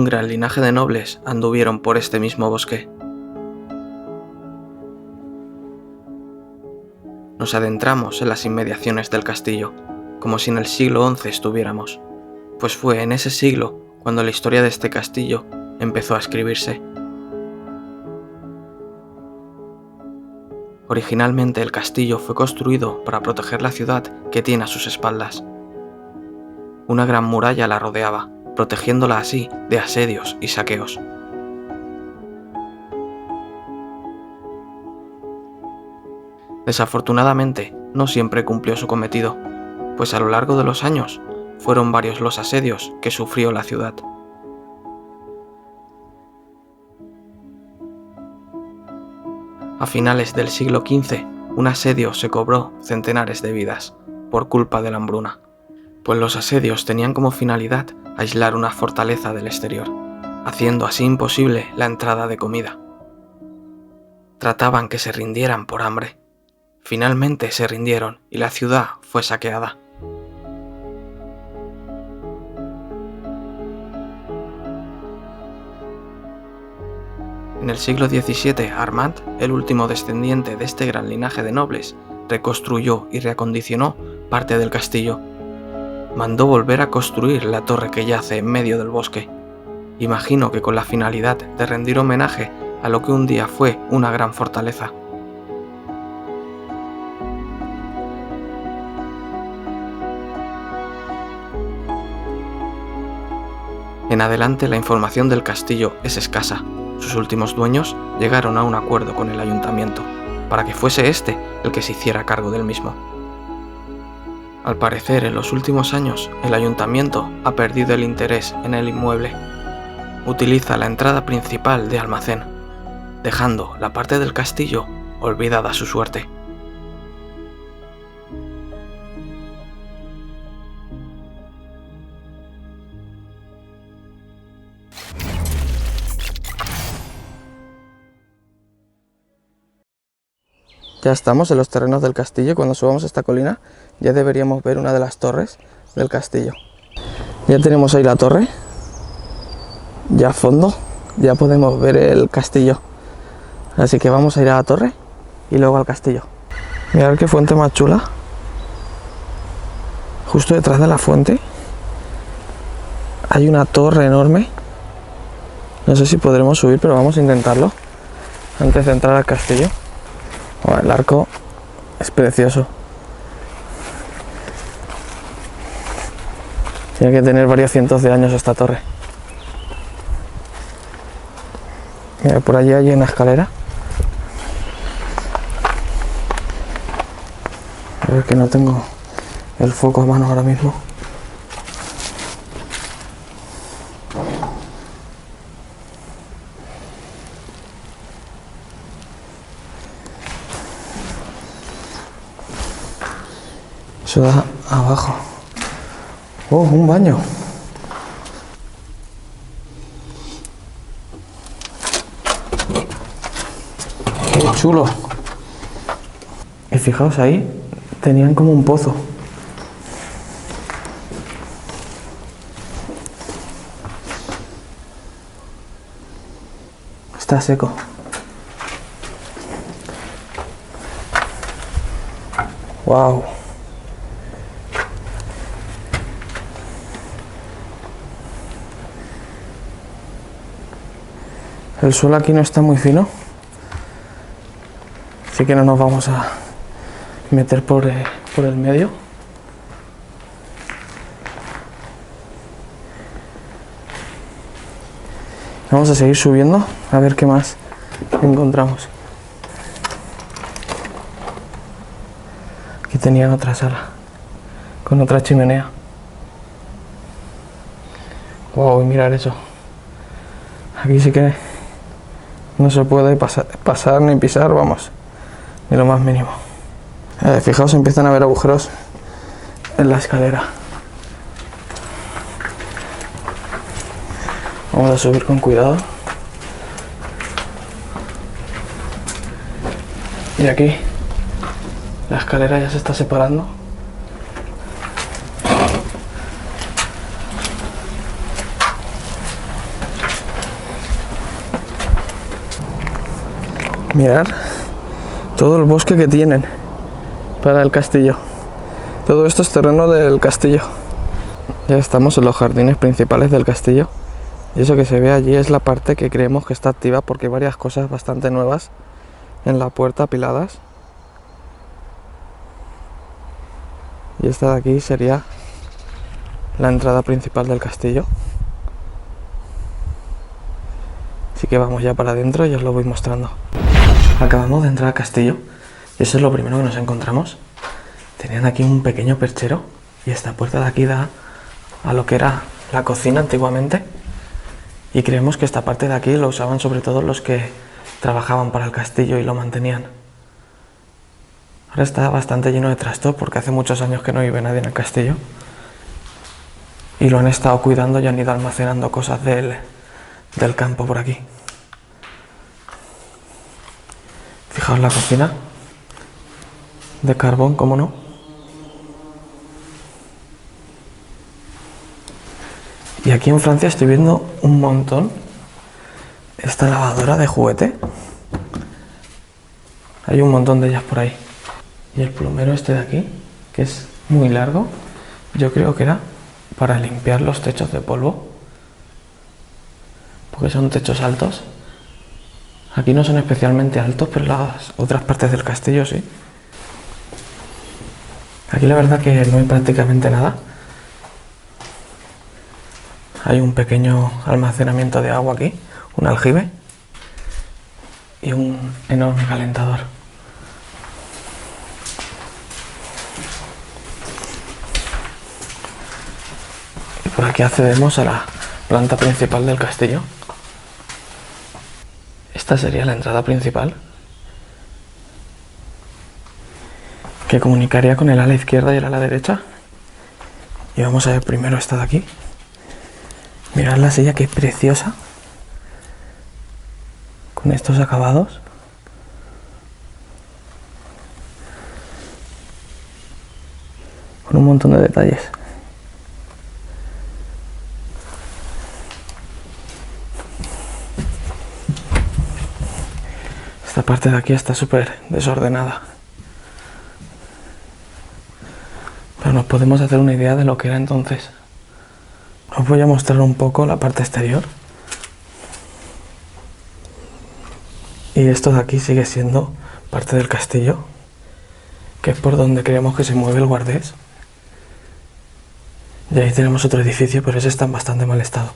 un gran linaje de nobles anduvieron por este mismo bosque. Nos adentramos en las inmediaciones del castillo, como si en el siglo XI estuviéramos, pues fue en ese siglo cuando la historia de este castillo empezó a escribirse. Originalmente el castillo fue construido para proteger la ciudad que tiene a sus espaldas. Una gran muralla la rodeaba, protegiéndola así de asedios y saqueos. Desafortunadamente, no siempre cumplió su cometido, pues a lo largo de los años fueron varios los asedios que sufrió la ciudad. A finales del siglo XV, un asedio se cobró centenares de vidas por culpa de la hambruna, pues los asedios tenían como finalidad aislar una fortaleza del exterior, haciendo así imposible la entrada de comida. Trataban que se rindieran por hambre. Finalmente se rindieron y la ciudad fue saqueada. En el siglo XVII, Armand, el último descendiente de este gran linaje de nobles, reconstruyó y reacondicionó parte del castillo. Mandó volver a construir la torre que yace en medio del bosque. Imagino que con la finalidad de rendir homenaje a lo que un día fue una gran fortaleza. En adelante la información del castillo es escasa. Sus últimos dueños llegaron a un acuerdo con el ayuntamiento, para que fuese este el que se hiciera cargo del mismo. Al parecer, en los últimos años, el ayuntamiento ha perdido el interés en el inmueble. Utiliza la entrada principal de almacén, dejando la parte del castillo olvidada a su suerte. Ya estamos en los terrenos del castillo. Cuando subamos esta colina ya deberíamos ver una de las torres del castillo. Ya tenemos ahí la torre, ya a fondo, ya podemos ver el castillo. Así que vamos a ir a la torre y luego al castillo. Mirad qué fuente más chula. Justo detrás de la fuente hay una torre enorme. No sé si podremos subir, pero vamos a intentarlo antes de entrar al castillo. Bueno, el arco es precioso. Tiene que tener varios cientos de años esta torre. Mira, por allí hay una escalera. A ver, que no tengo el foco a mano ahora mismo. Eso da abajo. Oh, un baño. Qué chulo. Y fijaos ahí, tenían como un pozo. Está seco. Wow. El suelo aquí no está muy fino, así que no nos vamos a meter por el medio. Vamos a seguir subiendo a ver qué más encontramos. Aquí tenían otra sala con otra chimenea. Wow, y mirar eso. Aquí sí que no se puede pasar ni pisar, vamos, ni lo más mínimo. Fijaos, empiezan a haber agujeros en la escalera. Vamos a subir con cuidado. Y aquí la escalera ya se está separando. Mirad todo el bosque que tienen para el castillo. Todo esto es terreno del castillo. Ya estamos en los jardines principales del castillo. Y eso que se ve allí es la parte que creemos que está activa, porque hay varias cosas bastante nuevas en la puerta apiladas. Y esta de aquí sería la entrada principal del castillo. Así que vamos ya para adentro y os lo voy mostrando. Acabamos de entrar al castillo y eso es lo primero que nos encontramos. Tenían aquí un pequeño perchero y esta puerta de aquí da a lo que era la cocina antiguamente. Y creemos que esta parte de aquí lo usaban sobre todo los que trabajaban para el castillo y lo mantenían. Ahora está bastante lleno de trastos porque hace muchos años que no vive nadie en el castillo. Y lo han estado cuidando y han ido almacenando cosas del campo por aquí. Fijaos la cocina de carbón, cómo no. Y aquí en Francia estoy viendo un montón esta lavadora de juguete. Hay un montón de ellas por ahí. Y el plumero este de aquí, que es muy largo, yo creo que era para limpiar los techos de polvo, porque son techos altos. Aquí no son especialmente altos, pero las otras partes del castillo sí. Aquí la verdad que no hay prácticamente nada. Hay un pequeño almacenamiento de agua aquí, un aljibe y un enorme calentador. Y por aquí accedemos a la planta principal del castillo. Esta sería la entrada principal, que comunicaría con el ala izquierda y el ala derecha. Y vamos a ver primero esta de aquí. Mirad la silla, que preciosa, con estos acabados. Con un montón de detalles. Esta parte de aquí está súper desordenada. Pero nos podemos hacer una idea de lo que era entonces. Os voy a mostrar un poco la parte exterior. Y esto de aquí sigue siendo parte del castillo, que es por donde creemos que se mueve el guardés. Y ahí tenemos otro edificio, pero ese está en bastante mal estado.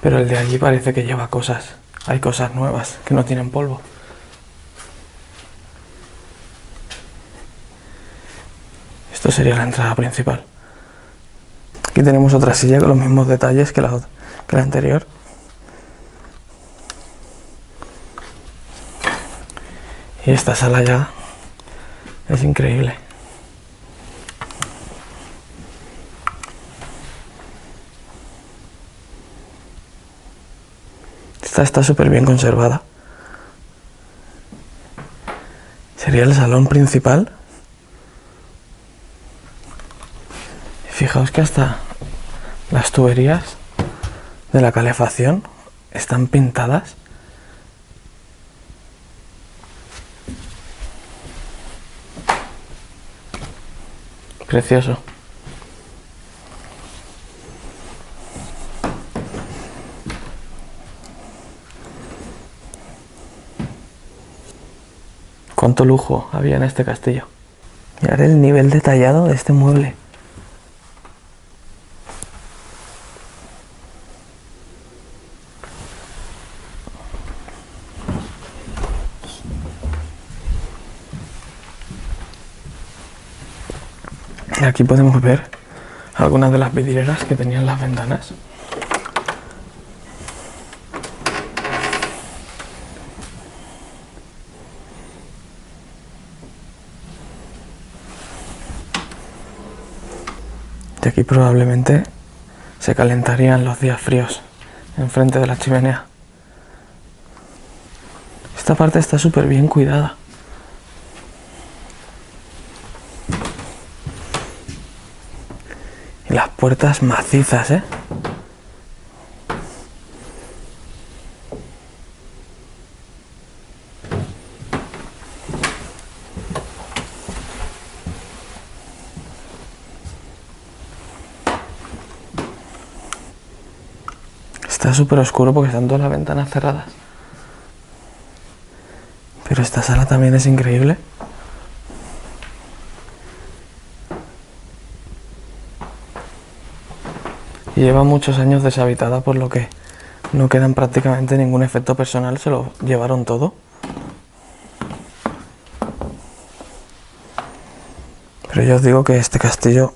Pero el de allí parece que lleva cosas. Hay cosas nuevas que no tienen polvo. Esto sería la entrada principal. Aquí tenemos otra silla con los mismos detalles que la anterior. Y esta sala ya es increíble. Esta está súper bien conservada. Sería el salón principal. Fijaos que hasta las tuberías de la calefacción están pintadas. Precioso. Cuánto lujo había en este castillo. Mirad el nivel detallado de este mueble. Y aquí podemos ver algunas de las vidrieras que tenían las ventanas. Y aquí probablemente se calentarían los días fríos enfrente de la chimenea. Esta parte está súper bien cuidada. Y las puertas macizas, ¿eh? Está súper oscuro porque están todas las ventanas cerradas. Pero esta sala también es increíble. Y lleva muchos años deshabitada, por lo que no quedan prácticamente ningún efecto personal, se lo llevaron todo. Pero yo os digo que este castillo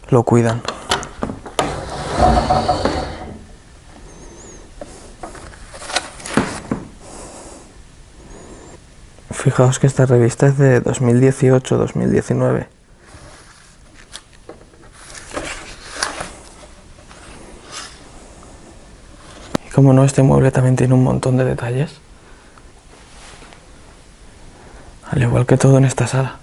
lo cuidan. Fijaos que esta revista es de 2018-2019. Y como no, este mueble también tiene un montón de detalles. Al igual que todo en esta sala.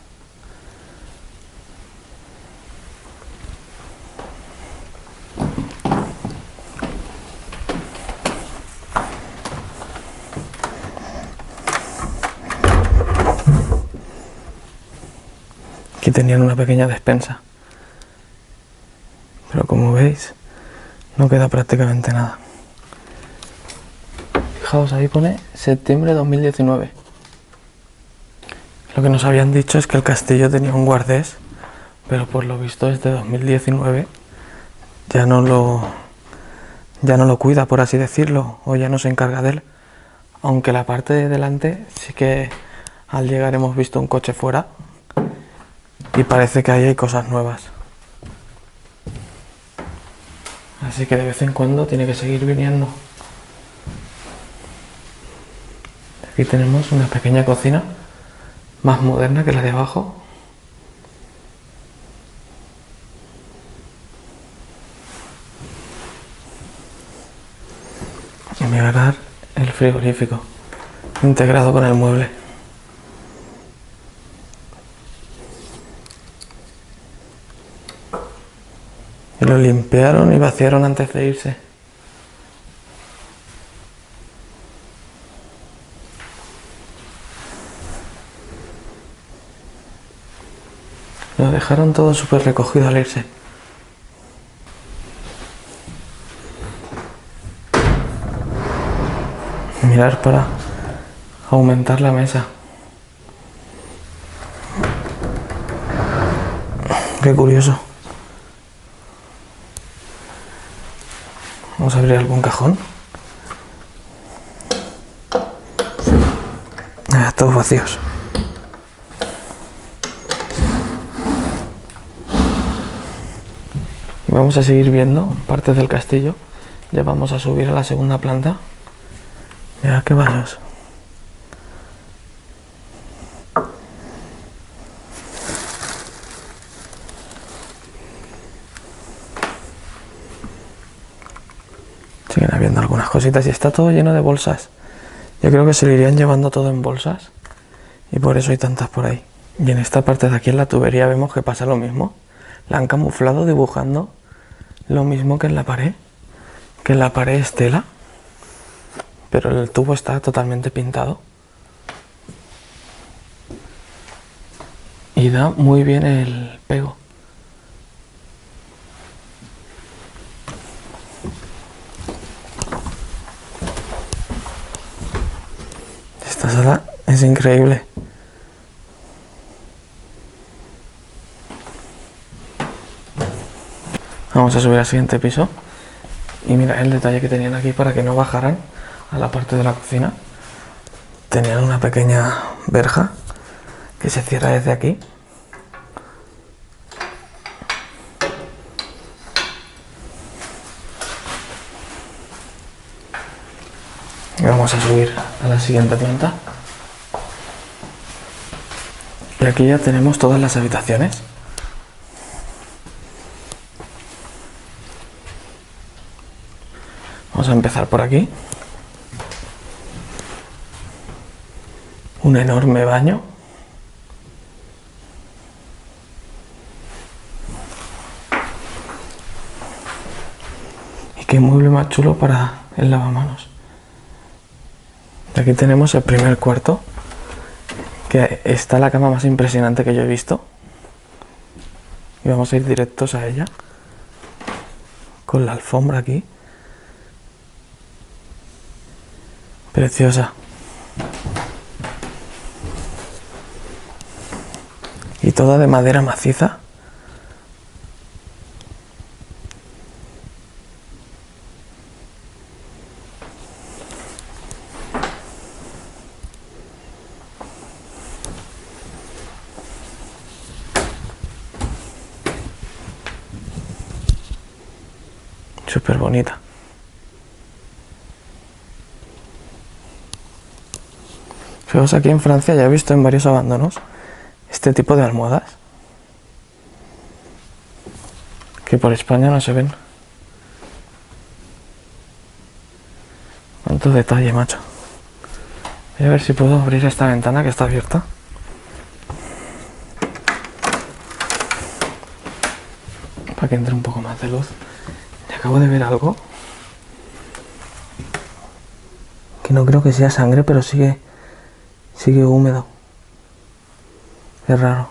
Aquí tenían una pequeña despensa. Pero como veis, no queda prácticamente nada. Fijaos, ahí pone septiembre de 2019. Lo que nos habían dicho es que el castillo tenía un guardés, pero por lo visto desde 2019 ya no lo cuida, por así decirlo, o ya no se encarga de él. Aunque la parte de delante sí que al llegar hemos visto un coche fuera y parece que ahí hay cosas nuevas. Así que de vez en cuando tiene que seguir viniendo. Aquí tenemos una pequeña cocina, más moderna que la de abajo. Y mirar el frigorífico, integrado con el mueble. Y lo limpiaron y vaciaron antes de irse. Lo dejaron todo súper recogido al irse. Mirar para aumentar la mesa. Qué curioso. Vamos a abrir algún cajón. Todos vacíos. Y vamos a seguir viendo partes del castillo. Ya vamos a subir a la segunda planta. Mirad qué vasos. Siguen habiendo algunas cositas y está todo lleno de bolsas. Yo creo que se lo irían llevando todo en bolsas y por eso hay tantas por ahí. Y en esta parte de aquí en la tubería vemos que pasa lo mismo. La han camuflado dibujando lo mismo que en la pared. Que en la pared es tela, pero el tubo está totalmente pintado. Y da muy bien el pego. Esta sala es increíble. Vamos a subir al siguiente piso. Y mira el detalle que tenían aquí para que no bajaran a la parte de la cocina. Tenían una pequeña verja que se cierra desde aquí. Y vamos a subir a la siguiente planta. Y aquí ya tenemos todas las habitaciones. Vamos a empezar por aquí. Un enorme baño. Y qué mueble más chulo para el lavamanos. Aquí tenemos el primer cuarto, que está la cama más impresionante que yo he visto. Y vamos a ir directos a ella, con la alfombra aquí. Preciosa. Y toda de madera maciza. Súper bonita. Fijaos, aquí en Francia ya he visto en varios abandonos este tipo de almohadas que por España no se ven. Cuánto detalle, macho. Voy a ver si puedo abrir esta ventana que está abierta. Para que entre un poco más de luz. Y acabo de ver algo que no creo que sea sangre, pero sigue húmedo. Es raro.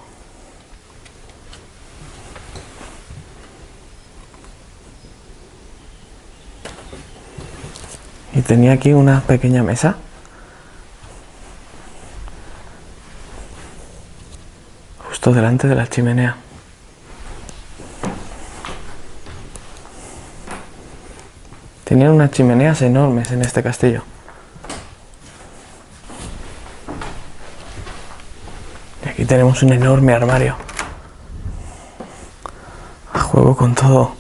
Y tenía aquí una pequeña mesa. Justo delante de la chimenea. Tenían unas chimeneas enormes en este castillo. Y aquí tenemos un enorme armario. A juego con todo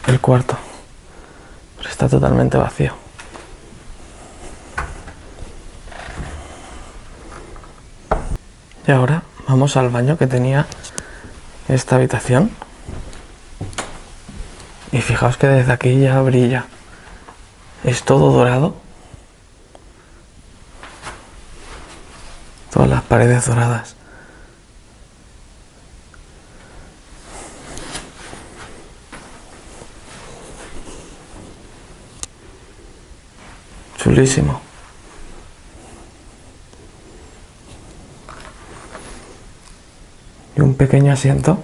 el cuarto. Pero está totalmente vacío. Y ahora vamos al baño que tenía esta habitación. Y fijaos que desde aquí ya brilla. Es todo dorado. Todas las paredes doradas. Chulísimo. Y un pequeño asiento.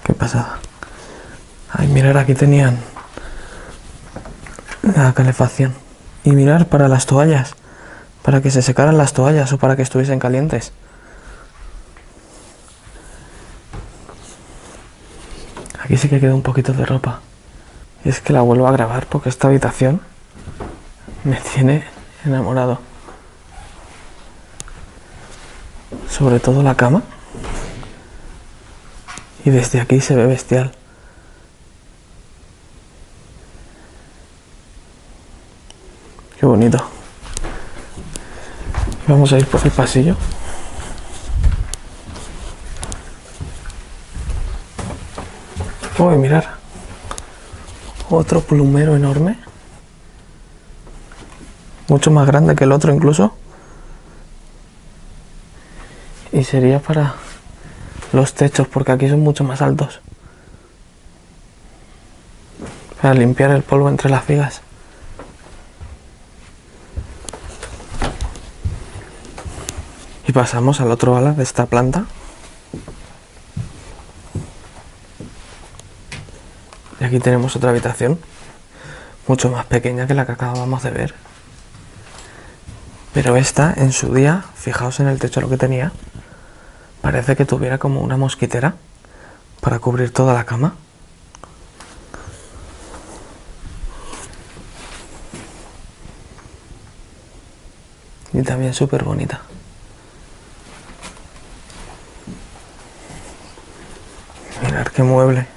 Qué pasada. Ay, mirar, aquí tenían la calefacción. Y mirar para las toallas. Para que se secaran las toallas o para que estuviesen calientes. Aquí sí que queda un poquito de ropa. Y es que la vuelvo a grabar porque esta habitación me tiene enamorado. Sobre todo la cama. Y desde aquí se ve bestial. Qué bonito. Vamos a ir por el pasillo. Uy, mirar. Otro plumero enorme. Mucho más grande que el otro incluso. Y sería para los techos, porque aquí son mucho más altos. Para limpiar el polvo entre las vigas. Y pasamos al otro ala de esta planta. Y aquí tenemos otra habitación. Mucho más pequeña que la que acabamos de ver. Pero esta, en su día, fijaos en el techo lo que tenía. Parece que tuviera como una mosquitera para cubrir toda la cama. Y también súper bonita. Mirad qué mueble.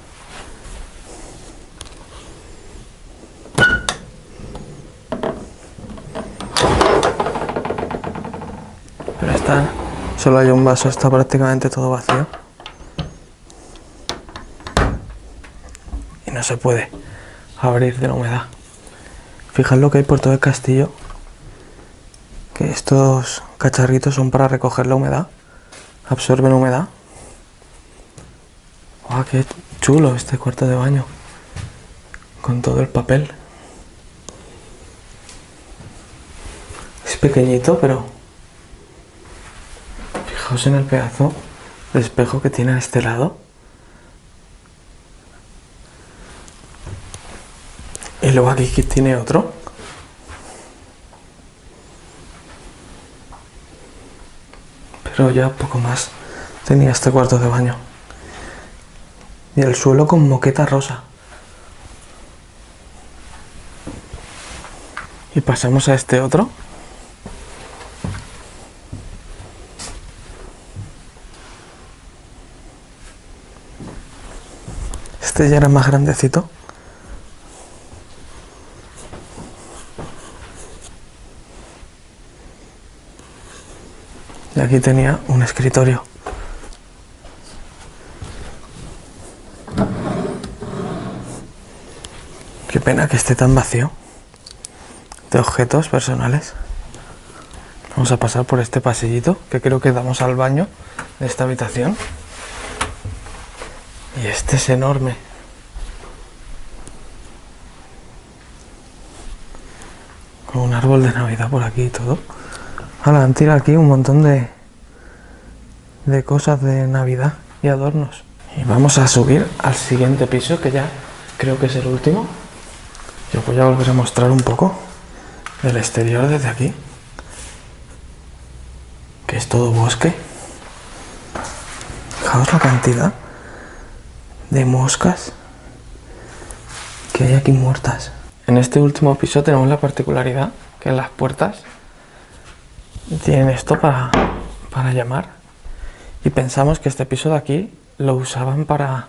Pero esta, solo hay un vaso, está prácticamente todo vacío. Y no se puede abrir de la humedad. Fijad lo que hay por todo el castillo. Que estos cacharritos son para recoger la humedad. Absorben humedad. ¡Wow! ¡Qué chulo este cuarto de baño! Con todo el papel. Es pequeñito, pero fijaos en el pedazo de espejo que tiene a este lado. Y luego aquí tiene otro. Pero ya poco más tenía este cuarto de baño. Y el suelo con moqueta rosa. Y pasamos a este otro. Este ya era más grandecito. Y aquí tenía un escritorio. Qué pena que esté tan vacío de objetos personales. Vamos a pasar por este pasillito, que creo que damos al baño de esta habitación. Y este es enorme. Con un árbol de Navidad por aquí y todo. Ahora han tirado aquí un montón de cosas de Navidad y adornos. Y vamos a subir al siguiente piso, que ya creo que es el último. Yo voy a volver a mostrar un poco del exterior desde aquí, que es todo bosque. Fijaos la cantidad de moscas que hay aquí muertas. En este último piso tenemos la particularidad que en las puertas tienen esto para llamar, y pensamos que este piso de aquí lo usaban para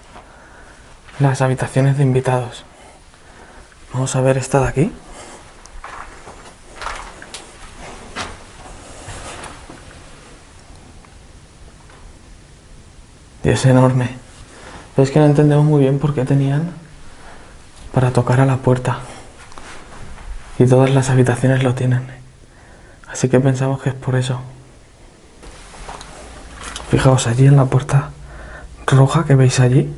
las habitaciones de invitados. Vamos a ver esta de aquí. Y es enorme. Pero es que no entendemos muy bien por qué tenían para tocar a la puerta. Y todas las habitaciones lo tienen. Así que pensamos que es por eso. Fijaos allí en la puerta roja que veis allí.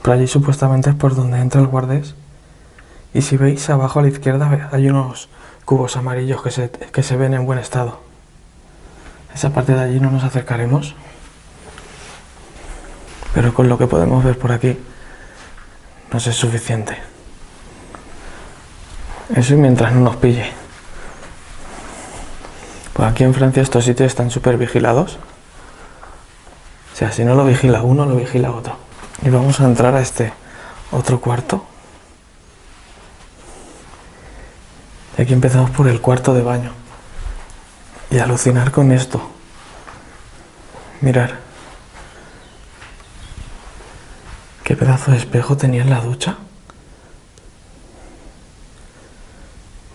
Por allí supuestamente es por donde entra el guardés. Y si veis abajo a la izquierda hay unos cubos amarillos que se ven en buen estado. Esa parte de allí no nos acercaremos. Pero con lo que podemos ver por aquí nos es suficiente. Eso y mientras no nos pille. Pues aquí en Francia estos sitios están súper vigilados. O sea, si no lo vigila uno, lo vigila otro. Y vamos a entrar a este otro cuarto. Y aquí empezamos por el cuarto de baño. Y alucinar con esto. Mirar. Qué pedazo de espejo tenía en la ducha.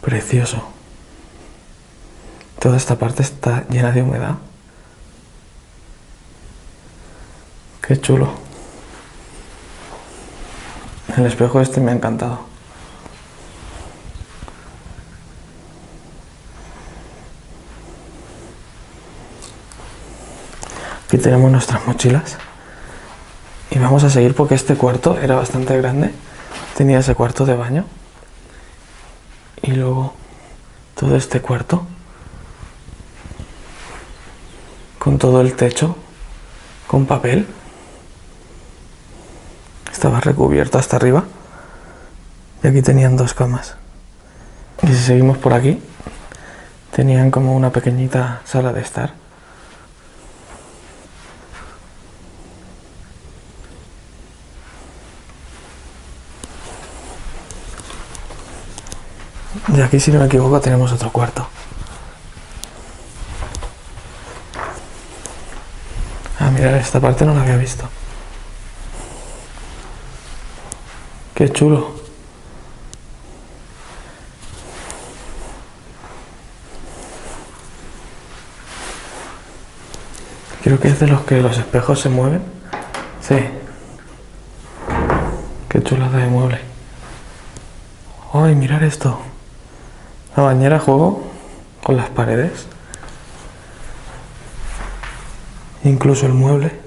Precioso. Toda esta parte está llena de humedad. Qué chulo. El espejo este me ha encantado. Aquí tenemos nuestras mochilas. Y vamos a seguir porque este cuarto era bastante grande. Tenía ese cuarto de baño. Y luego todo este cuarto. Con todo el techo. Con papel. Estaba recubierto hasta arriba. Y aquí tenían dos camas. Y si seguimos por aquí, tenían como una pequeñita sala de estar. Y aquí, si no me equivoco, tenemos otro cuarto. Ah, mirad, esta parte no la había visto. Qué chulo. Creo que es de los que los espejos se mueven. Sí. Qué chulada de mueble. ¡Ay, mirad esto! La bañera a juego con las paredes. Incluso el mueble.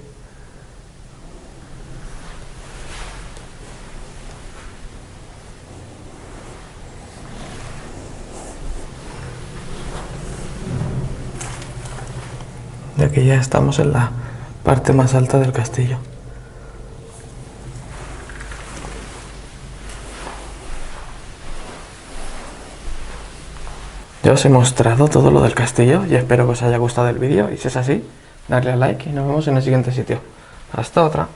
Y aquí ya estamos en la parte más alta del castillo. Ya os he mostrado todo lo del castillo y espero que os haya gustado el vídeo, y si es así, darle a like y nos vemos en el siguiente sitio. Hasta otra.